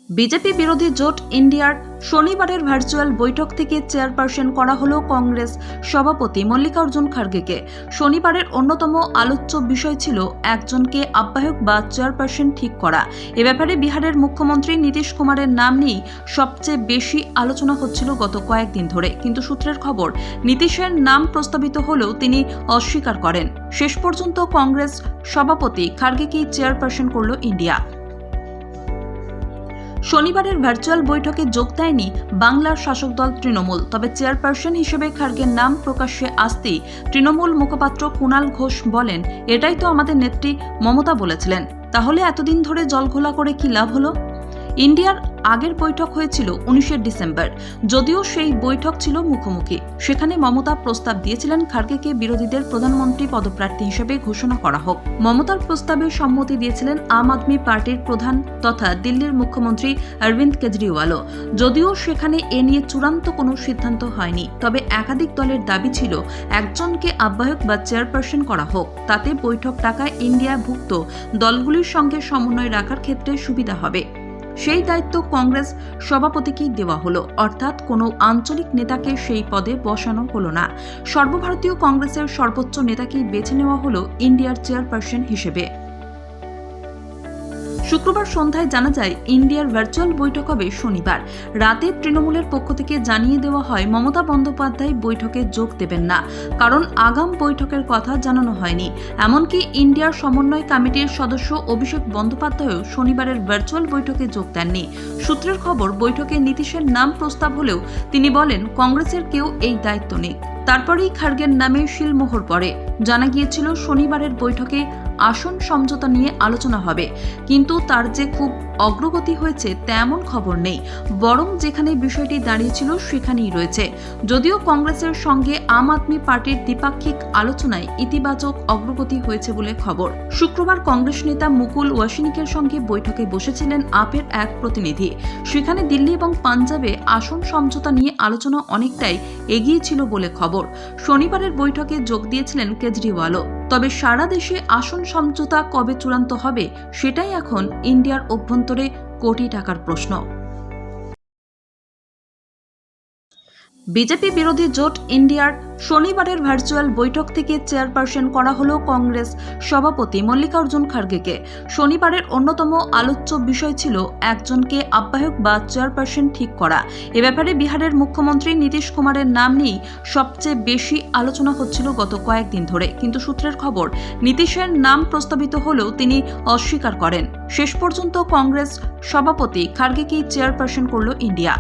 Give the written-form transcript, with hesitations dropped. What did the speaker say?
BJP বিরোধী জোট ইন্ডিয়ার শনিবারের ভার্চুয়াল বৈঠক থেকে চেয়ারপারসন করা হলো কংগ্রেস সভাপতি মল্লিকার্জুন খার্গেকে। শনিবারের অন্যতম আলোচ্য বিষয় ছিল একজনকে আহ্বায়ক বা চেয়ারপারসন ঠিক করা। এ ব্যাপারে বিহারের মুখ্যমন্ত্রী নীতিশ কুমারের নাম নিয়েই সবচেয়ে বেশি আলোচনা হচ্ছিল গত কয়েকদিন ধরে। কিন্তু সূত্রের খবর, নীতিশের নাম প্রস্তাবিত হলেও তিনি অস্বীকার করেন। শেষ পর্যন্ত কংগ্রেস সভাপতি খার্গেকেই চেয়ারপারসন করল ইন্ডিয়া। শনিবারের ভার্চুয়াল বৈঠকে যোগ দেয়নি বাংলার শাসক দল তৃণমূল। তবে চেয়ারপারসন হিসেবে খার্গের নাম প্রকাশ্যে আসতেই তৃণমূল মুখপাত্র কুণাল ঘোষ বলেন, এটাই তো আমাদের নেত্রী মমতা বলেছিলেন, তাহলে এতদিন ধরে জলঘোলা করে কি লাভ হলো? ইন্ডিয়ার আগের বৈঠক হয়েছিল 19 ডিসেম্বর। যদিও সেই বৈঠক ছিল মুখোমুখি। সেখানে মমতা প্রস্তাব দিয়েছিলেন খার্গেকে বিরোধীদের প্রধানমন্ত্রী পদপ্রার্থী হিসেবে ঘোষণা করা হোক। মমতার প্রস্তাবে সম্মতি দিয়েছিলেন আম আদমি পার্টির প্রধান তথা দিল্লির মুখ্যমন্ত্রী অরবিন্দ কেজরিওয়ালও। যদিও সেখানে এ নিয়ে চূড়ান্ত কোনো সিদ্ধান্ত হয়নি। তবে একাধিক দলের দাবি ছিল একজনকে আহ্বায়ক বা চেয়ারপারসন করা হোক। তাতে বৈঠক টাকায় ইন্ডিয়াভুক্ত দলগুলির সঙ্গে সমন্বয় রাখার ক্ষেত্রে সুবিধা হবে। সেই দায়িত্ব কংগ্রেস সভাপতিকেই দেওয়া হলো, অর্থাৎ কোনো আঞ্চলিক নেতাকে সেই পদে বসানো হলো না। সর্বভারতীয় কংগ্রেসের সর্বোচ্চ নেতাকেই বেছে নেওয়া হলো ইন্ডিয়ার চেয়ারপারসন হিসেবে। শুক্রবার সন্ধ্যায় জানা যায় ইন্ডিয়ার ভার্চুয়াল বৈঠক হবে শনিবার রাতে। তৃণমূলের পক্ষ থেকে জানিয়ে দেওয়া হয় মমতা বন্দ্যোপাধ্যায় বৈঠকে যোগ দেবেন না, কারণ আগাম বৈঠকের কথা জানানো হয়নি। এমনকি ইন্ডিয়ার সমন্বয় কমিটির সদস্য অভিষেক বন্দ্যোপাধ্যায়ও শনিবারের ভার্চুয়াল বৈঠকে যোগ দেননি। সূত্রের খবর, বৈঠকে নীতিশের নাম প্রস্তাব হলেও তিনি বলেন কংগ্রেসের কেউ এই দায়িত্ব নেই। তারপরেই খার্গের নামে শিলমোহর পড়ে। জানা গিয়েছিল শনিবারের বৈঠকে আসন সমঝোতা নিয়ে আলোচনা হবে, কিন্তু তার যে খুব অগ্রগতি হয়েছে তেমন খবর নেই। বরং যেখানে বিষয়টি দাঁড়িয়েছিল সেখানেই রয়েছে। যদিও কংগ্রেসের সঙ্গে আম আদমি পার্টির দ্বিপাক্ষিক আলোচনায় ইতিবাচক অগ্রগতি হয়েছে বলে খবর। শুক্রবার কংগ্রেস নেতা মুকুল ওয়াসনিকের সঙ্গে বৈঠকে বসেছিলেন আপের এক প্রতিনিধি। সেখানে দিল্লি এবং পাঞ্জাবে আসন সমঝোতা নিয়ে আলোচনা অনেকটাই এগিয়ে ছিল বলে খবর। শনিবারের বৈঠকে যোগ দিয়েছিলেন কেজরিওয়ালও। তবে সারা দেশে আসন সমঝোতা কবে চূড়ান্ত হবে সেটাই এখন ইন্ডিয়ার অভ্যন্তরে কোটি টাকার প্রশ্ন। বিজেপি বিরোধী জোট ইন্ডিয়ার শনিবারের ভার্চুয়াল বৈঠক থেকে চেয়ারপারসন করা হলো কংগ্রেস সভাপতি মল্লিকার্জুন খার্গেকে। শনিবারের অন্যতম আলোচ্য বিষয় ছিল একজনকে আহ্বায়ক বা চেয়ারপারসন ঠিক করা। এ ব্যাপারে বিহারের মুখ্যমন্ত্রী নীতিশ কুমারের নাম নিয়েই সবচেয়ে বেশি আলোচনা হচ্ছিল গত কয়েকদিন ধরে। কিন্তু সূত্রের খবর, নীতিশের নাম প্রস্তাবিত হলেও তিনি অস্বীকার করেন। শেষ পর্যন্ত কংগ্রেস সভাপতি খার্গেকেই চেয়ারপারসন করল ইন্ডিয়া।